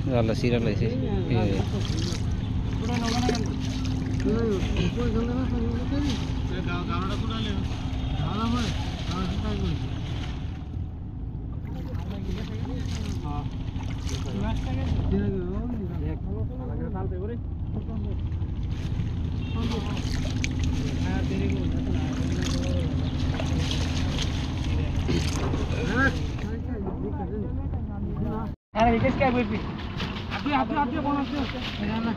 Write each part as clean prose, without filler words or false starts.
জালা সিরা লাইছে अरे किसका है कोई आप बनाते हो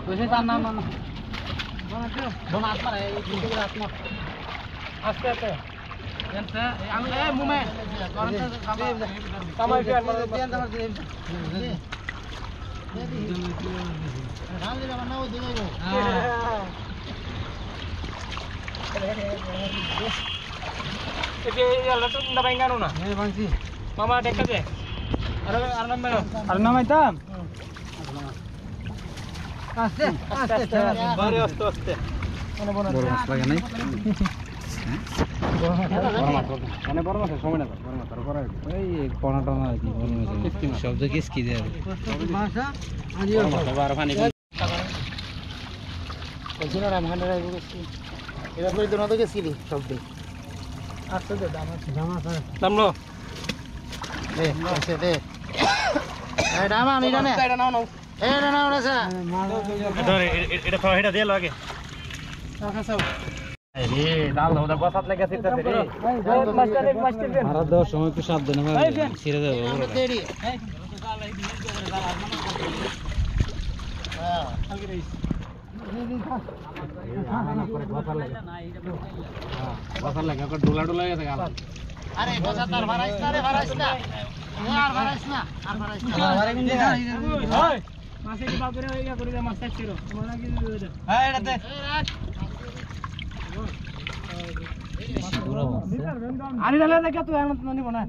वैसे ना ना ना बनाते हो है ये के आत्मा आस्ते आस्ते जानते हम ए मुंह में समय पे दिया अंदर दे हां ले बनाओ देगो ये लटू दबाएंगा ना ए बंसी मामा देखा दे अरे नाम है तम आस्ते आस्ते बारे आस्ते आस्ते बड़ माছ লাগে নাই বড় মাছ সময় না বড় মাছ তারপর এই কোনাটা না কি বড় মাছ শব্দ কিস কি দেয় মাছ আনিও বাবার পানি ওজনা রাম হান্ডা রাইবো গেছি এবার পরে তো নতো গেছিলি শব্দ আস্তে দে দাম আছে দামলো দে এসে দে এই দাম আনি না এটা নাও নাও এটা নাও না স্যার ধরে এটা থোড়া হেটা দিয়ে লাগে কাকা আরে ডাল দাও বসাত লাগা সিটতে রে মাস্টার মারা দাও সময় একটু সাথ দেন ভাই ছিড়ে দাও বড় দেরি হ্যাঁ কালকে রাইস বসার লাগা কো ডোলা ডোলা গেছে গাল আরে বসা তার ভারাইস না রে ভারাইস না আর ভারাইস না আর ভারাইস না আরে ওই মাছে কি বাপরে ইয়া করে দে মাছ ছিড়ো তোমার লাগি দে হ্যাঁ এটা দে আনি ডালে দেখে তুই আনন্দ নিব না